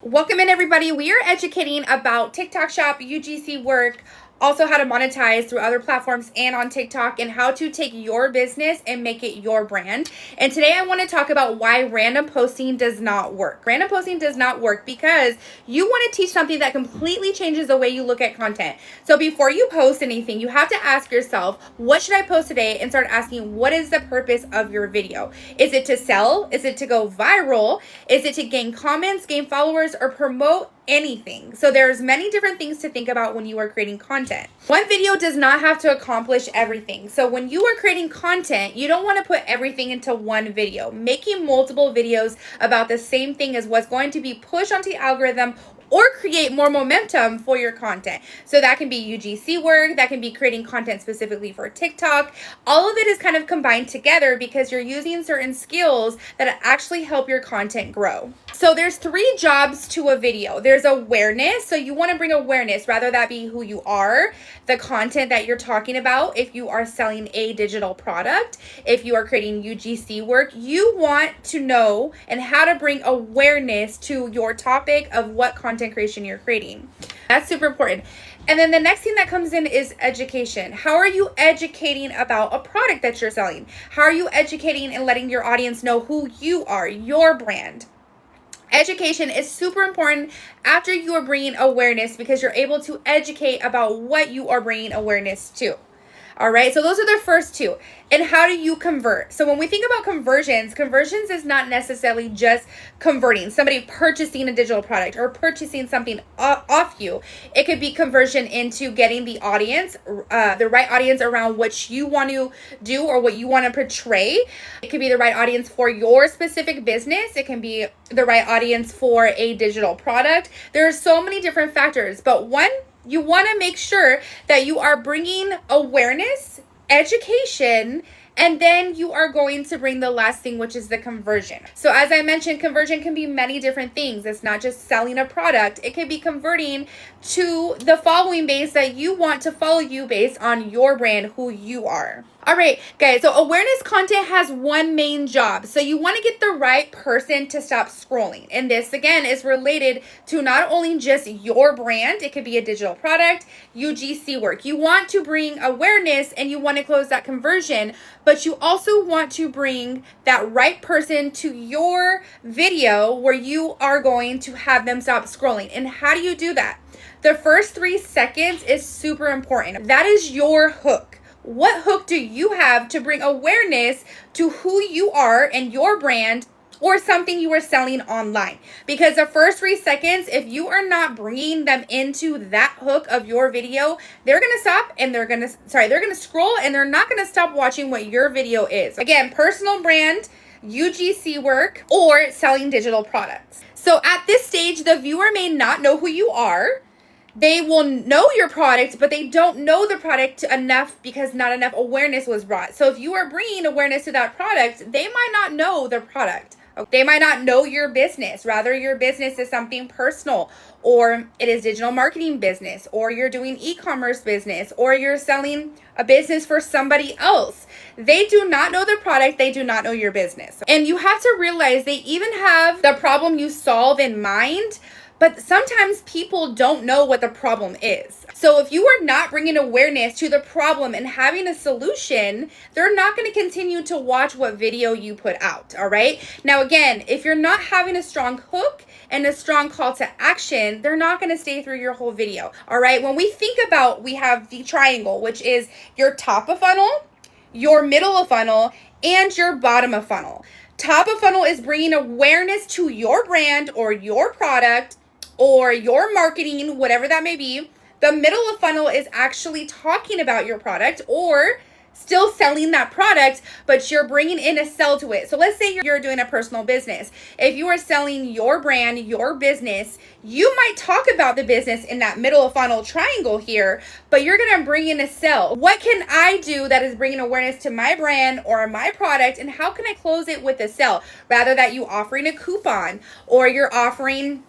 Welcome in, everybody. We are educating about TikTok Shop, UGC work, also how to monetize through other platforms and on TikTok, and how to take your business and make it your brand. And today I want to talk about why random posting does not work. Random posting does not work because you want to teach something that completely changes the way you look at content. So before you post anything, you have to ask yourself, what should I post today? And start asking, what is the purpose of your video? Is it to sell? Is it to go viral? Is it to gain comments, gain followers, or promote anything? So there's many different things to think about when you are creating content. One video does not have to accomplish everything. So when you are creating content, you don't want to put everything into one video. Making multiple videos about the same thing is what's going to be pushed onto the algorithm or create more momentum for your content. So that can be UGC work, that can be creating content specifically for TikTok. All of it is kind of combined together because you're using certain skills that actually help your content grow. So there's 3 jobs to a video. There's awareness. So you want to bring awareness, rather that be who you are, the content that you're talking about. If you are selling a digital product, if you are creating UGC work, you want to know and how to bring awareness to your topic of what content creation you're creating. That's super important. And then the next thing that comes in is education. How are you educating about a product that you're selling? How are you educating and letting your audience know who you are, your brand? Education is super important after you are bringing awareness, because you're able to educate about what you are bringing awareness to. All right, so those are the first 2. And how do you convert? So when we think about conversions is not necessarily just converting, somebody purchasing a digital product or purchasing something off you. It could be conversion into getting the audience, the right audience around what you want to do or what you want to portray. It could be the right audience for your specific business. It can be the right audience for a digital product. There are so many different factors, but one, you want to make sure that you are bringing awareness, education, and then you are going to bring the last thing, which is the conversion. So as I mentioned, conversion can be many different things. It's not just selling a product. It can be converting to the following base that you want to follow you based on your brand, who you are. All right, guys, so awareness content has one main job. So you want to get the right person to stop scrolling. And this, again, is related to not only just your brand. It could be a digital product, UGC work. You want to bring awareness and you want to close that conversion, but you also want to bring that right person to your video where you are going to have them stop scrolling. And how do you do that? The first 3 seconds is super important. That is your hook. What hook do you have to bring awareness to who you are and your brand or something you are selling online? Because the first 3 seconds, if you are not bringing them into that hook of your video, they're going to stop and they're going to scroll and they're not going to stop watching what your video is. Again, personal brand, UGC work, or selling digital products. So at this stage, the viewer may not know who you are. They will know your product, but they don't know the product enough because not enough awareness was brought. So if you are bringing awareness to that product, they might not know the product. They might not know your business. Rather, your business is something personal, or it is digital marketing business, or you're doing e-commerce business, or you're selling a business for somebody else. They do not know the product. They do not know your business. And you have to realize they even have the problem you solve in mind, but sometimes people don't know what the problem is. So if you are not bringing awareness to the problem and having a solution, they're not going to continue to watch what video you put out, all right? Now, again, if you're not having a strong hook and a strong call to action, they're not going to stay through your whole video, all right? When we think about, we have the triangle, which is your top of funnel, your middle of funnel, and your bottom of funnel. Top of funnel is bringing awareness to your brand or your product or your marketing, whatever that may be. The middle of funnel is actually talking about your product or still selling that product, but you're bringing in a sell to it. So let's say you're doing a personal business. If you are selling your brand, your business, you might talk about the business in that middle of funnel triangle here, but you're going to bring in a sell. What can I do that is bringing awareness to my brand or my product, and how can I close it with a sell? Rather that you offering a coupon, or you're offering,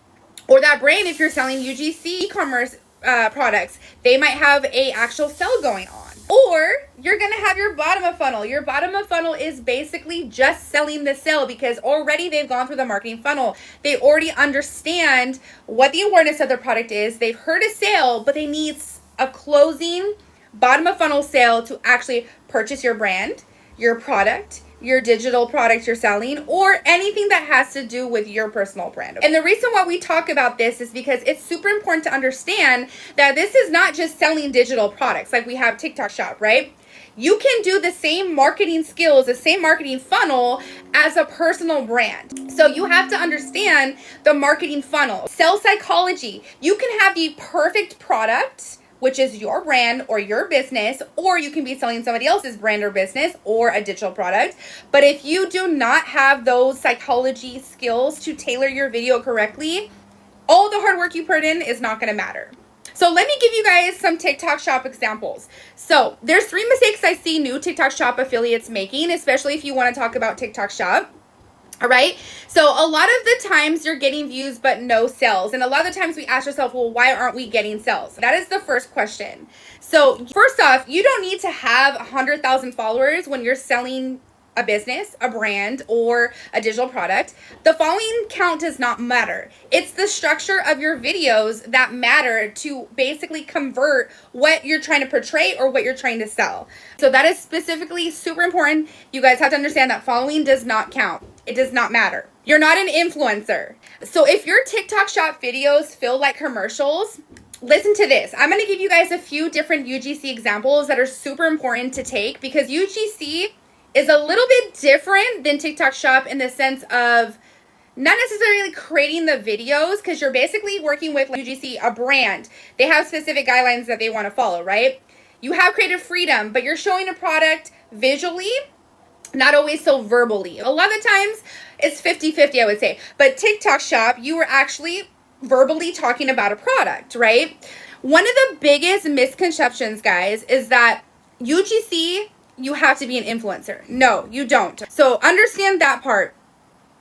or that brand, if you're selling UGC e-commerce products, they might have a actual sale going on. Or you're going to have your bottom of funnel. Your bottom of funnel is basically just selling the sale because already they've gone through the marketing funnel. They already understand what the awareness of their product is. They've heard a sale, but they need a closing bottom of funnel sale to actually purchase your brand, your product, your digital product you're selling, or anything that has to do with your personal brand. And the reason why we talk about this is because it's super important to understand that this is not just selling digital products like we have TikTok Shop, right? You can do the same marketing skills, the same marketing funnel as a personal brand. So you have to understand the marketing funnel. Sales psychology. You can have the perfect product, which is your brand or your business, or you can be selling somebody else's brand or business or a digital product. But if you do not have those psychology skills to tailor your video correctly, all the hard work you put in is not going to matter. So let me give you guys some TikTok Shop examples. So there's 3 mistakes I see new TikTok Shop affiliates making, especially if you want to talk about TikTok Shop. All right. So a lot of the times you're getting views, but no sales. And a lot of the times we ask ourselves, well, why aren't we getting sales? That is the first question. So first off, you don't need to have 100,000 followers when you're selling a business, a brand, or a digital product. The following count does not matter. It's the structure of your videos that matter to basically convert what you're trying to portray or what you're trying to sell. So that is specifically super important. You guys have to understand that following does not count. It does not matter. You're not an influencer. So if your TikTok Shop videos feel like commercials, listen to this. I'm going to give you guys a few different UGC examples that are super important to take because UGC is a little bit different than TikTok Shop in the sense of not necessarily creating the videos because you're basically working with UGC, a brand. They have specific guidelines that they want to follow, right? You have creative freedom, but you're showing a product visually, not always so verbally. A lot of the times it's 50-50, I would say. But TikTok Shop, you were actually verbally talking about a product, right? One of the biggest misconceptions, guys, is that UGC, you have to be an influencer. No, you don't. So understand that part.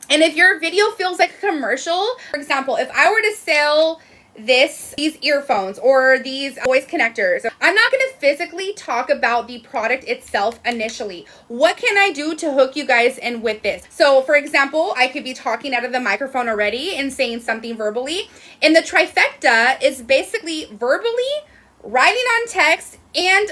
And if your video feels like a commercial, for example, if I were to sell these earphones or these voice connectors, I'm not going to physically talk about the product itself initially. What can I do to hook you guys in with this? So for example, I could be talking out of the microphone already and saying something verbally. And the trifecta is basically verbally, writing on text, and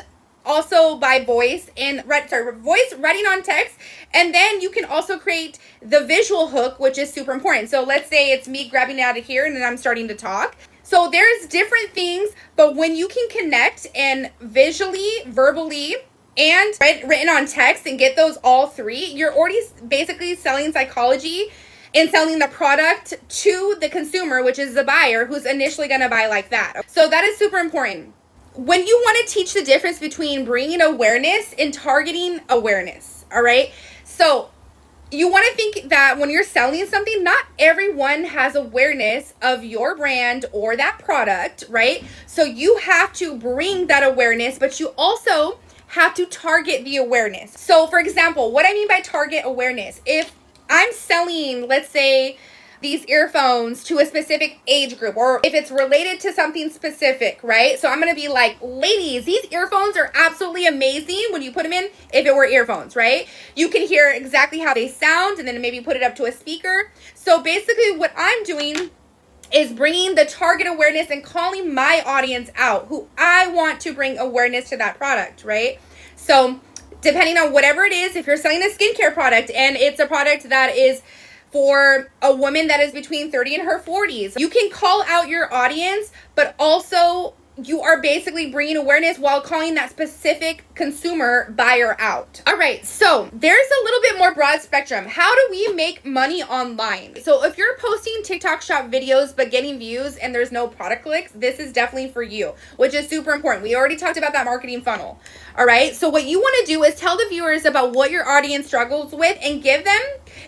also by voice voice, writing on text, and then you can also create the visual hook, which is super important. So let's say it's me grabbing it out of here and then I'm starting to talk. So there's different things, but when you can connect and visually, verbally, and written on text and get those all 3, you're already basically selling psychology and selling the product to the consumer, which is the buyer who's initially going to buy like that. So that is super important. When you want to teach the difference between bringing awareness and targeting awareness, all right? So you want to think that when you're selling something, not everyone has awareness of your brand or that product, right? So you have to bring that awareness, but you also have to target the awareness. So for example, what I mean by target awareness, if I'm selling, let's say, these earphones to a specific age group, or if it's related to something specific, right? So I'm going to be like, ladies, these earphones are absolutely amazing when you put them in, if it were earphones, right? You can hear exactly how they sound and then maybe put it up to a speaker. So basically what I'm doing is bringing the target awareness and calling my audience out who I want to bring awareness to that product, right? So depending on whatever it is, if you're selling a skincare product and it's a product that is for a woman that is between 30 and her 40s, you can call out your audience, but also you are basically bringing awareness while calling that specific consumer buyer out. All right, so there's a little bit more broad spectrum. How do we make money online? So if you're posting TikTok Shop videos but getting views and there's no product clicks, this is definitely for you, which is super important. We already talked about that marketing funnel. All right, so what you want to do is tell the viewers about what your audience struggles with and give them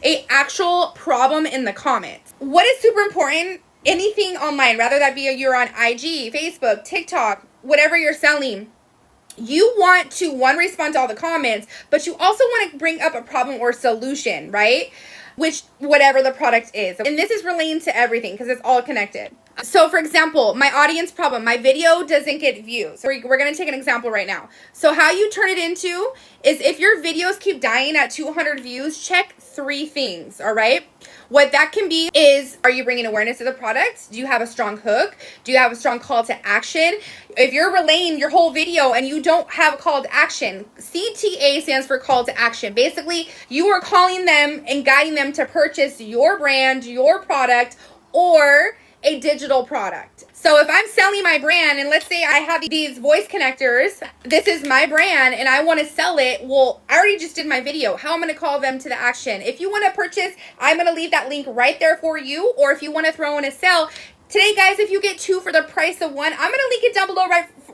an actual problem in the comments. What is super important? Anything online, rather that be you're on IG, Facebook, TikTok, whatever you're selling, you want to, one, respond to all the comments, but you also want to bring up a problem or solution, right? Which, whatever the product is. And this is relating to everything because it's all connected. So for example, my audience problem, my video doesn't get views. So we're going to take an example right now. So how you turn it into is if your videos keep dying at 200 views, check 3 things, all right? What that can be is, are you bringing awareness to the product? Do you have a strong hook? Do you have a strong call to action? If you're relaying your whole video and you don't have a call to action, CTA stands for call to action. Basically, you are calling them and guiding them to purchase your brand, your product, or a digital product. So if I'm selling my brand, and let's say I have these voice connectors, this is my brand and I want to sell it. Well, I already just did my video. How I'm going to call them to the action. If you want to purchase, I'm going to leave that link right there for you. Or if you want to throw in a sale, today guys, if you get 2 for the price of 1, I'm going to link it down below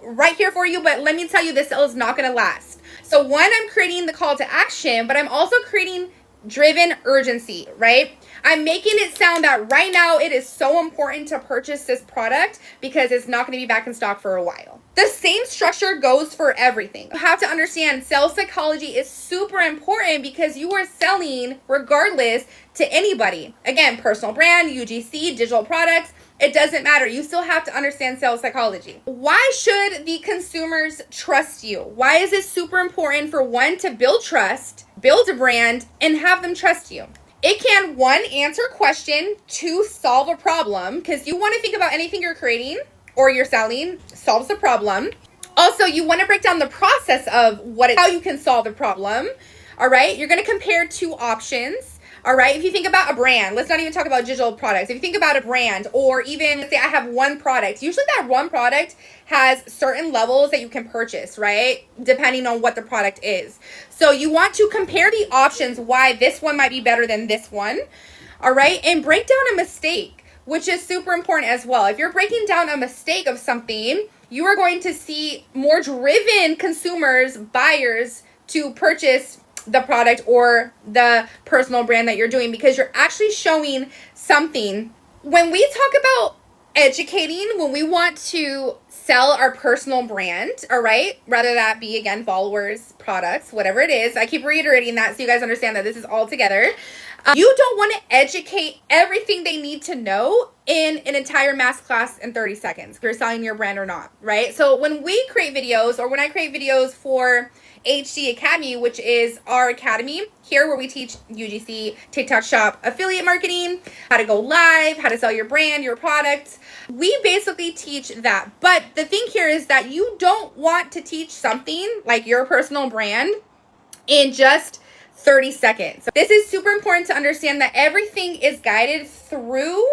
right here for you. But let me tell you, this sale is not going to last. So one, I'm creating the call to action, but I'm also creating driven urgency, right? I'm making it sound that right now it is so important to purchase this product because it's not going to be back in stock for a while. The same structure goes for everything. You have to understand sales psychology is super important because you are selling regardless to anybody. Again, personal brand, UGC, digital products, it doesn't matter. You still have to understand sales psychology. Why should the consumers trust you? Why is it super important for one to build trust, build a brand, and have them trust you? It can, 1, answer a question, 2, solve a problem, because you want to think about anything you're creating or you're selling solves a problem. Also, you want to break down the process of how you can solve the problem. All right, you're going to compare 2 options. All right, if you think about a brand, let's not even talk about digital products. If you think about a brand, or even let's say I have 1 product, usually that 1 product has certain levels that you can purchase, right? Depending on what the product is. So you want to compare the options, why this one might be better than this one. All right, and break down a mistake, which is super important as well. If you're breaking down a mistake of something, you are going to see more driven consumers, buyers to purchase the product or the personal brand that you're doing because you're actually showing something. When we talk about educating, when we want to sell our personal brand, all right, rather that be, again, followers, products, whatever it is, I keep reiterating that so you guys understand that this is all together. You don't want to educate everything they need to know in an entire mass class in 30 seconds if you're selling your brand or not, right? So when we create videos, or when I create videos for HDE Academy, which is our academy here where we teach UGC, TikTok Shop, affiliate marketing, how to go live, how to sell your brand, your products. We basically teach that. But the thing here is that you don't want to teach something like your personal brand in just 30 seconds. So this is super important to understand that everything is guided through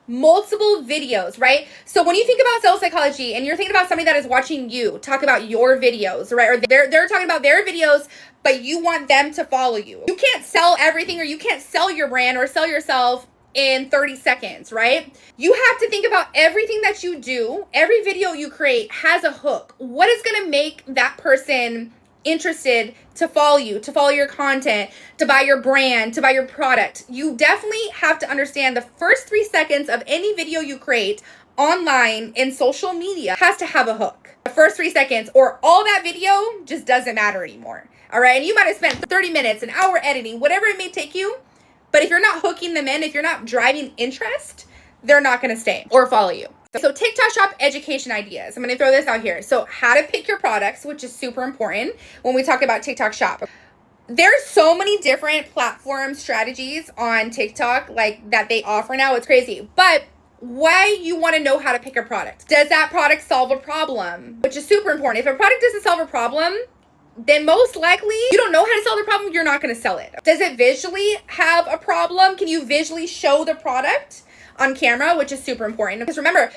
multiple videos, right? So when you think about sales psychology and you're thinking about somebody that is watching you talk about your videos, right? Or they're talking about their videos, but you want them to follow you. You can't sell everything, or you can't sell your brand or sell yourself in 30 seconds, right? You have to think about everything that you do. Every video you create has a hook. What is going to make that person interested to follow you, to follow your content, to buy your brand, to buy your product? You definitely have to understand the first 3 seconds of any video you create online in social media has to have a hook. The first 3 seconds, or all that video just doesn't matter anymore. All right. And you might have spent 30 minutes, an hour editing, whatever it may take you. But if you're not hooking them in, if you're not driving interest, they're not going to stay or follow you. So TikTok Shop education ideas. I'm going to throw this out here. So how to pick your products, which is super important when we talk about TikTok Shop. There's so many different platform strategies on TikTok like that they offer now. It's crazy. But why you want to know how to pick a product? Does that product solve a problem? Which is super important. If a product doesn't solve a problem, then most likely you don't know how to solve the problem. You're not going to sell it. Does it visually have a problem? Can you visually show the product on camera, which is super important? Because remember,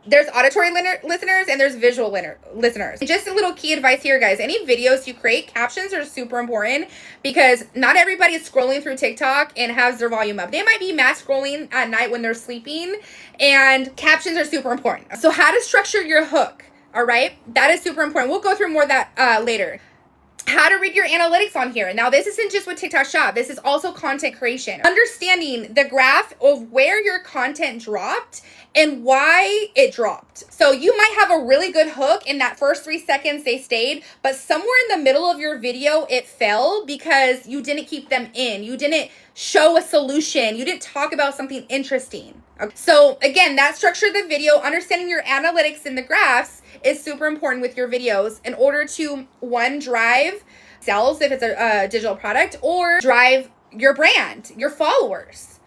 there's auditory listeners and there's visual listeners. And just a little key advice here, guys. Any videos you create, captions are super important because not everybody is scrolling through TikTok and has their volume up. They might be mass scrolling at night when they're sleeping, and captions are super important. So how to structure your hook, all right? That is super important. We'll go through more of that later. How to read your analytics on here. Now, this isn't just with TikTok Shop. This is also content creation. Understanding the graph of where your content dropped and why it dropped. So you might have a really good hook in that first 3 seconds they stayed, but somewhere in the middle of your video, it fell because you didn't keep them in. You didn't show a solution. You didn't talk about something interesting. Okay. So again, that structure of the video, understanding your analytics and the graphs is super important with your videos in order to, one, drive sales if it's a digital product, or drive your brand, your followers.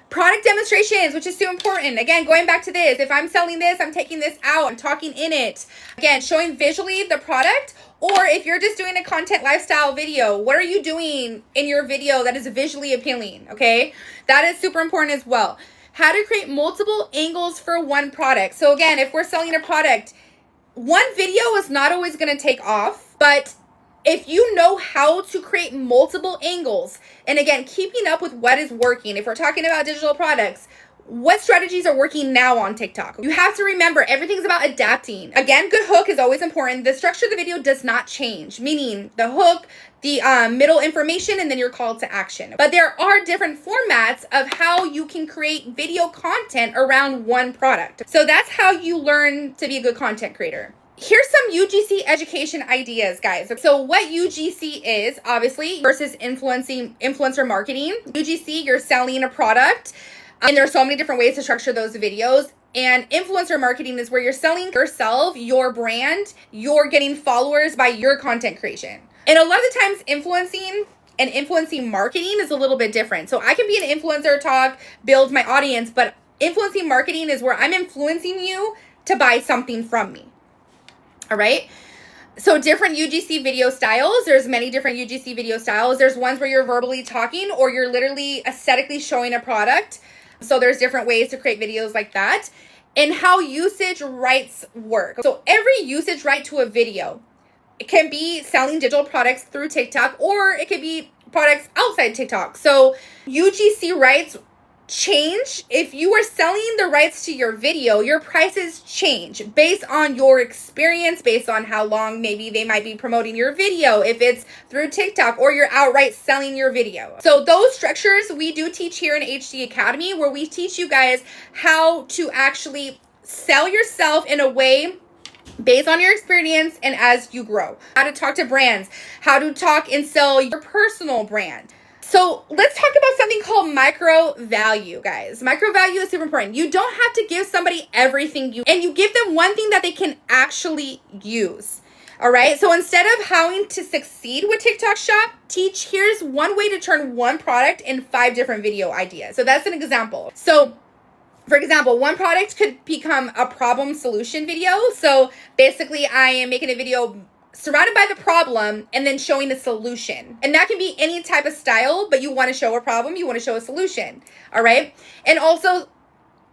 Product demonstrations, which is so important. Again, going back to this, if I'm selling this, I'm taking this out, I'm talking in it. Again, showing visually the product, or if you're just doing a content lifestyle video, what are you doing in your video that is visually appealing, okay? That is super important as well. How to create multiple angles for one product. So again, if we're selling a product, one video is not always gonna take off, but if you know how to create multiple angles, and again, keeping up with what is working, if we're talking about digital products, what strategies are working now on TikTok? You have to remember, everything's about adapting. Again, good hook is always important. The structure of the video does not change, meaning the hook, the middle information, and then your call to action. But there are different formats of how you can create video content around one product. So that's how you learn to be a good content creator. Here's some UGC education ideas, guys. So what UGC is, obviously, versus influencer marketing. UGC, you're selling a product, and there's so many different ways to structure those videos. And influencer marketing is where you're selling yourself, your brand, you're getting followers by your content creation. And a lot of the times, influencing marketing is a little bit different. So I can be an influencer, talk, build my audience, but influencing marketing is where I'm influencing you to buy something from me. All right. So different UGC video styles. There's many different UGC video styles. There's ones where you're verbally talking or you're literally aesthetically showing a product. So there's different ways to create videos like that. And how usage rights work. So every usage right to a video, it can be selling digital products through TikTok, or it could be products outside TikTok. So UGC rights change. If you are selling the rights to your video, your prices change based on your experience, based on how long maybe they might be promoting your video, if it's through TikTok or you're outright selling your video. So those structures we do teach here in HDE Academy, where we teach you guys how to actually sell yourself in a way based on your experience and as you grow. How to talk to brands, how to talk and sell your personal brand. So let's talk about something called micro value, guys. Micro value is super important. You don't have to give somebody everything and you give them one thing that they can actually use. All right. So instead of having to succeed with TikTok Shop, teach here's one way to turn one product in 5 different video ideas. So that's an example. So for example, one product could become a problem solution video. So basically I am making a video surrounded by the problem and then showing the solution. And that can be any type of style, but you want to show a problem, you want to show a solution. All right. And also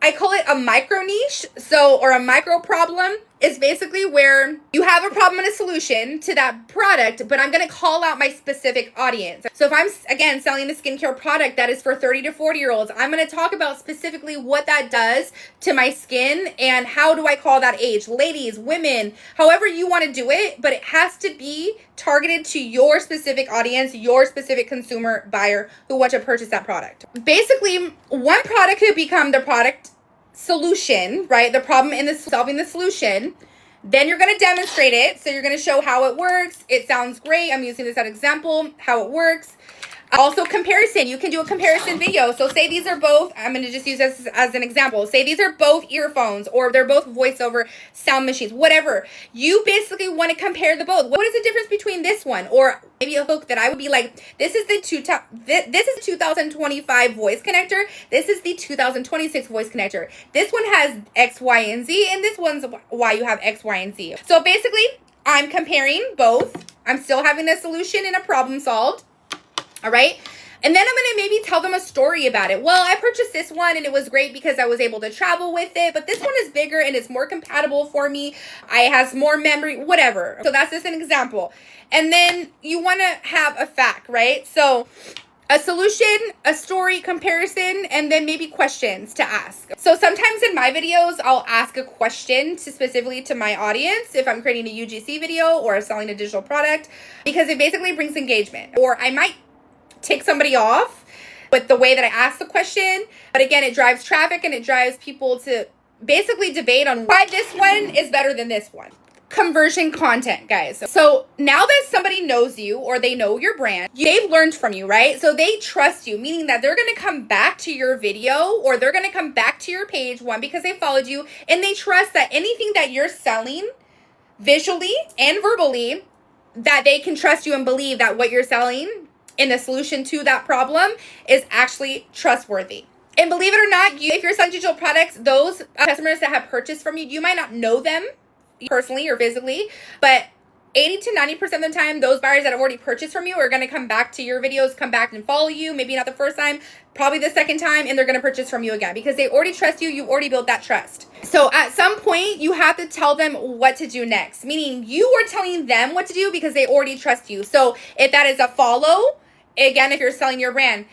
I call it a micro niche. So, or a micro problem is basically where you have a problem and a solution to that product, but I'm going to call out my specific audience. So if I'm, again, selling a skincare product that is for 30 to 40-year-olds, I'm going to talk about specifically what that does to my skin and how do I call that age. Ladies, women, however you want to do it, but it has to be targeted to your specific audience, your specific consumer buyer who wants to purchase that product. Basically, one product could become the product solution, right? The problem in solving the solution. Then you're going to demonstrate it. So you're going to show how it works. It sounds great. I'm using this as an example, how it works. Also comparison. You can do a comparison video. So say these are both, I'm going to just use this as an example. Say these are both earphones or they're both voiceover sound machines, whatever. You basically want to compare the both. What is the difference between this one? Or maybe a hook that I would be like, this is the 2025 voice connector. This is the 2026 voice connector. This one has X, Y, and Z, and this one's why you have X, Y, and Z. So basically, I'm comparing both. I'm still having a solution and a problem solved. All right. And then I'm going to maybe tell them a story about it. Well, I purchased this one and it was great because I was able to travel with it, but this one is bigger and it's more compatible for me. It has more memory, whatever. So that's just an example. And then you want to have a fact, right? So a solution, a story, comparison, and then maybe questions to ask. So sometimes in my videos, I'll ask a question specifically to my audience if I'm creating a UGC video or selling a digital product, because it basically brings engagement. Or I might take somebody off with the way that I ask the question. But again, it drives traffic and it drives people to basically debate on why this one is better than this one. conversion content, guys. So now that somebody knows you or they know your brand, they've learned from you, right? So they trust you, meaning that they're going to come back to your video or they're going to come back to your page, one, because they followed you and they trust that anything that you're selling visually and verbally, that they can trust you and believe that what you're selling in the solution to that problem is actually trustworthy. And believe it or not, if you're selling digital products, those customers that have purchased from you, you might not know them personally or physically, but 80 to 90% of the time, those buyers that have already purchased from you are going to come back to your videos, come back and follow you. Maybe not the first time, probably the second time, and they're going to purchase from you again because they already trust you. You've already built that trust. So at some point, you have to tell them what to do next, meaning you are telling them what to do because they already trust you. So if that is a follow, again, if you're selling your brand,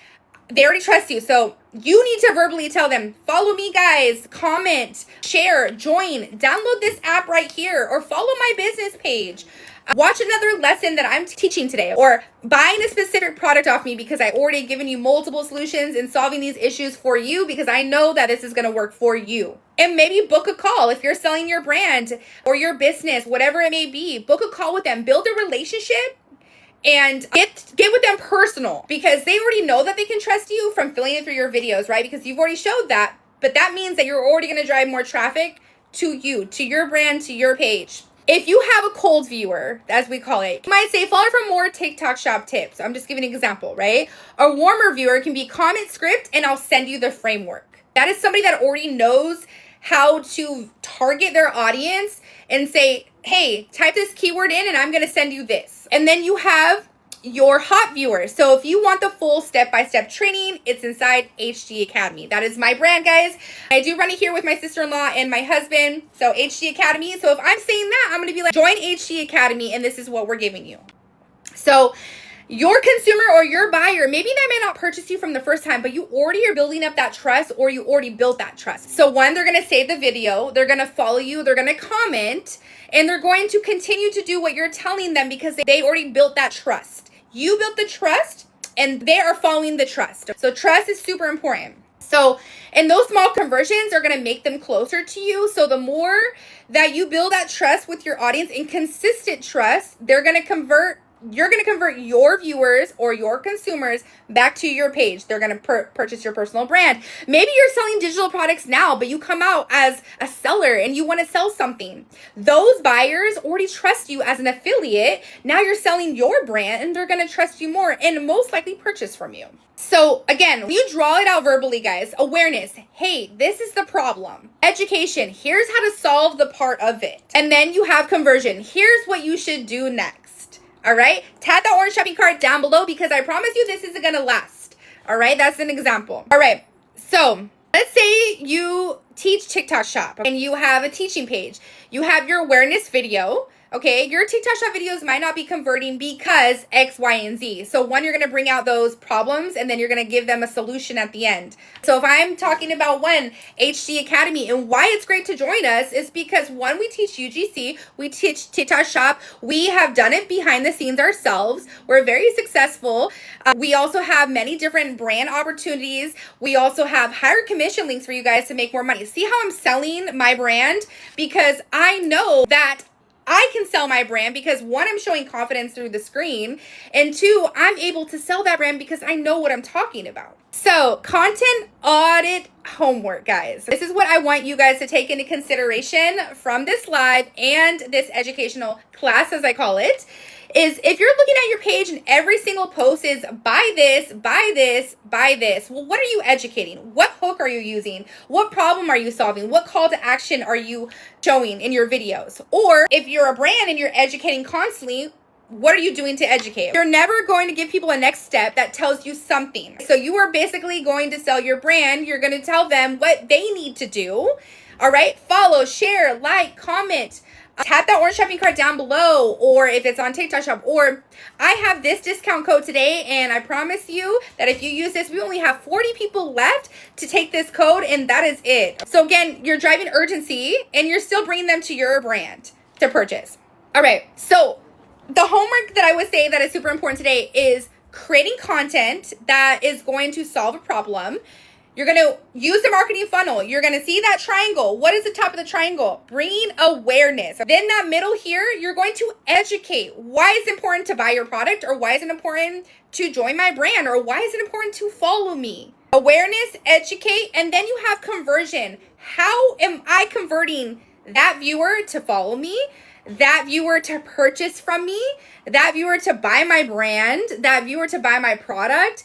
they already trust you. So you need to verbally tell them, follow me, guys, comment, share, join, download this app right here, or follow my business page. Watch another lesson that I'm teaching today, or buying a specific product off me because I already given you multiple solutions and solving these issues for you because I know that this is going to work for you. And maybe book a call if you're selling your brand or your business, whatever it may be. Book a call with them, build a relationship, and get with them personal because they already know that they can trust you from filling it through your videos, right? Because you've already showed that, but that means that you're already going to drive more traffic to you, to your brand, to your page. If you have a cold viewer, as we call it, you might say, follow for more TikTok shop tips. I'm just giving an example, right? A warmer viewer can be comment script and I'll send you the framework. That is somebody that already knows how to target their audience and say, hey, type this keyword in and I'm going to send you this. And then you have your hot viewers. So if you want the full step-by-step training, it's inside HDE Academy. That is my brand, guys. I do run it here with my sister-in-law and my husband. So HDE Academy. So if I'm saying that, I'm going to be like, join HDE Academy and this is what we're giving you. So your consumer or your buyer, maybe they may not purchase you from the first time, but you already are building up that trust or you already built that trust. So one, they're going to save the video, they're going to follow you, they're going to comment, and they're going to continue to do what you're telling them because they already built that trust. You built the trust and they are following the trust. So trust is super important. So, and those small conversions are going to make them closer to you. So the more that you build that trust with your audience and consistent trust, they're going to convert. You're going to convert your viewers or your consumers back to your page. They're going to purchase your personal brand. Maybe you're selling digital products now, but you come out as a seller and you want to sell something. Those buyers already trust you as an affiliate. Now you're selling your brand and they're going to trust you more and most likely purchase from you. So again, when you draw it out verbally, guys, awareness, hey, this is the problem. Education, here's how to solve the part of it. And then you have conversion. Here's what you should do next. All right, tap that orange shopping cart down below because I promise you this isn't gonna last. All right, that's an example. All right, so let's say you teach TikTok shop and you have a teaching page. You have your awareness video. Okay, your TikTok shop videos might not be converting because X, Y, and Z. So one, you're gonna bring out those problems and then you're gonna give them a solution at the end. So if I'm talking about one, HDE Academy, and why it's great to join us is because one, we teach UGC, we teach TikTok shop, we have done it behind the scenes ourselves. We're very successful. We also have many different brand opportunities. We also have higher commission links for you guys to make more money. See how I'm selling my brand? Because I know that I can sell my brand because one, I'm showing confidence through the screen, and two, I'm able to sell that brand because I know what I'm talking about. So content audit homework, guys. This is what I want you guys to take into consideration from this live and this educational class, as I call it, is if you're looking at your page and every single post is buy this, buy this, buy this. Well, what are you educating? What hook are you using? What problem are you solving? What call to action are you showing in your videos? Or if you're a brand and you're educating constantly, what are you doing to educate? You're never going to give people a next step that tells you something. So you are basically going to sell your brand. You're going to tell them what they need to do. All right. Follow, share, like, comment. Tap that orange shopping cart down below, or if it's on TikTok shop, or I have this discount code today and I promise you that if you use this, we only have 40 people left to take this code and that is it. So again, you're driving urgency and you're still bringing them to your brand to purchase. All right. So the homework that I would say that is super important today is creating content that is going to solve a problem. You're going to use the marketing funnel. You're going to see that triangle. What is the top of the triangle? Bringing awareness. Then that middle here, you're going to educate. Why is it important to buy your product, or why is it important to join my brand, or why is it important to follow me? Awareness, educate, and then you have conversion. How am I converting that viewer to follow me, that viewer to purchase from me, that viewer to buy my brand, that viewer to buy my product?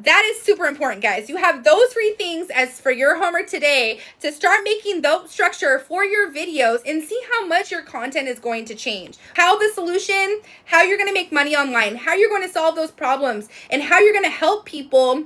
That is super important, guys. You have those 3 things as for your homework today to start making the structure for your videos and see how much your content is going to change. How the solution, how you're going to make money online, how you're going to solve those problems, and how you're going to help people,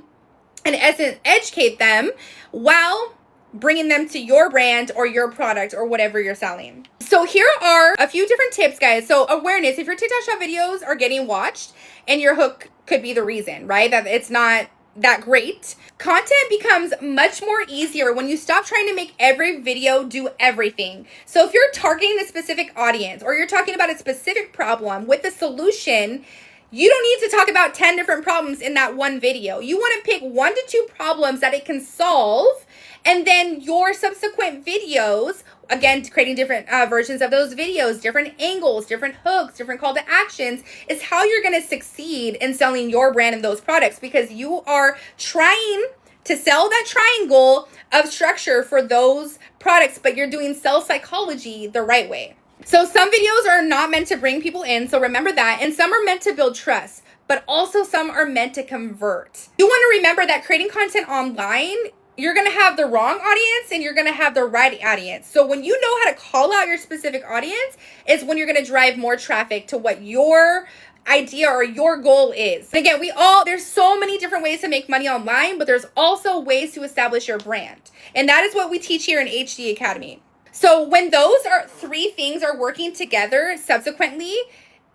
in essence, educate them while bringing them to your brand or your product or whatever you're selling. So here are a few different tips, guys. So awareness, if your TikTok shop videos are getting watched and your hook could be the reason, right? That it's not that great. Content becomes much more easier when you stop trying to make every video do everything. So if you're targeting a specific audience or you're talking about a specific problem with a solution, you don't need to talk about 10 different problems in that one video. You want to pick 1 to 2 problems that it can solve, and then your subsequent videos, again, creating different versions of those videos, different angles, different hooks, different call to actions, is how you're going to succeed in selling your brand and those products, because you are trying to sell that triangle of structure for those products, but you're doing sales psychology the right way. So some videos are not meant to bring people in, so remember that, and some are meant to build trust, but also some are meant to convert. You want to remember that creating content online, you're going to have the wrong audience and you're going to have the right audience. So when you know how to call out your specific audience is when you're going to drive more traffic to what your idea or your goal is. And again, there's so many different ways to make money online, but there's also ways to establish your brand. And that is what we teach here in HDE Academy. So when those 3 things are working together subsequently,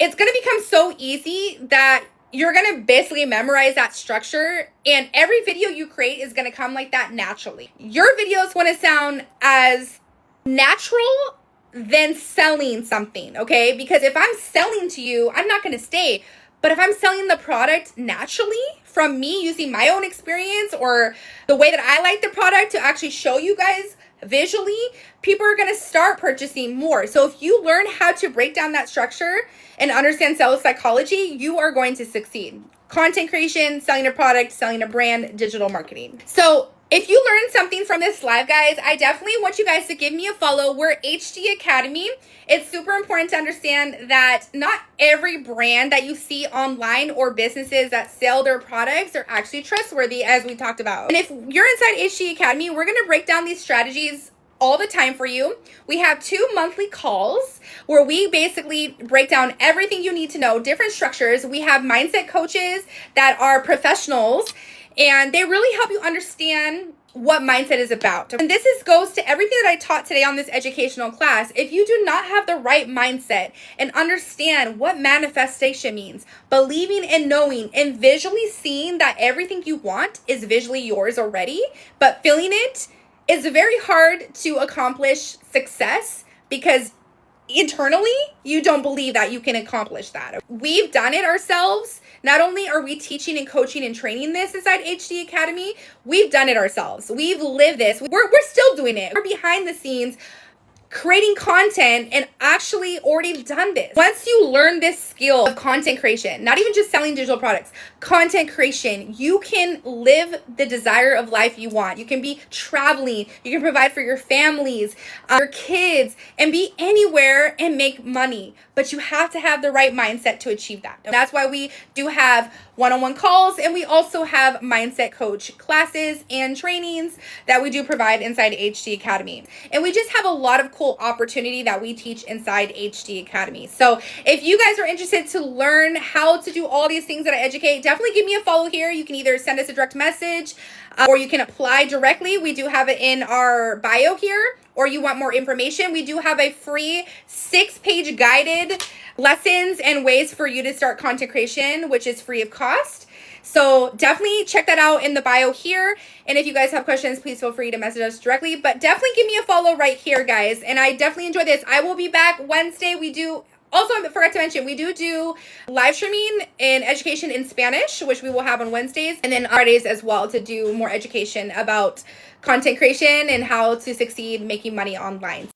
it's going to become so easy that you're going to basically memorize that structure, and every video you create is going to come like that naturally. Your videos want to sound as natural than selling something, okay? Because if I'm selling to you, I'm not going to stay. But if I'm selling the product naturally from me using my own experience or the way that I like the product to actually show you guys visually, people are going to start purchasing more. So if you learn how to break down that structure and understand sales psychology, you are going to succeed. Content creation, selling a product, selling a brand, digital marketing. So if you learned something from this live, guys, I definitely want you guys to give me a follow. We're HDE Academy. It's super important to understand that not every brand that you see online or businesses that sell their products are actually trustworthy, as we talked about. And if you're inside HDE Academy, we're going to break down these strategies all the time for you. We have 2 monthly calls where we basically break down everything you need to know, different structures. We have mindset coaches that are professionals, and they really help you understand what mindset is about. And this goes to everything that I taught today on this educational class. If you do not have the right mindset and understand what manifestation means, believing and knowing and visually seeing that everything you want is visually yours already, but feeling it is very hard to accomplish success, because internally you don't believe that you can accomplish that. We've done it ourselves. Not only are we teaching and coaching and training this inside HDE Academy, we've done it ourselves. We've lived this. We're still doing it. We're behind the scenes creating content and actually already done this. Once you learn this skill of content creation, not even just selling digital products, content creation, you can live the desire of life you want. You can be traveling, you can provide for your families, your kids, and be anywhere and make money. But you have to have the right mindset to achieve that. And that's why we do have one-on-one calls, and we also have mindset coach classes and trainings that we do provide inside HDE Academy. And we just have a lot of cool opportunity that we teach inside HDE Academy. So if you guys are interested to learn how to do all these things that I educate, definitely give me a follow here. You can either send us a direct message or you can apply directly. We do have it in our bio here. Or you want more information, we do have a free 6-page guided lessons and ways for you to start content creation, which is free of cost. So definitely check that out in the bio here. And if you guys have questions, please feel free to message us directly. But definitely give me a follow right here, guys. And I definitely enjoy this. I will be back Wednesday. We do Also, I forgot to mention, we do live streaming in education in Spanish, which we will have on Wednesdays, and then Fridays as well, to do more education about content creation and how to succeed making money online.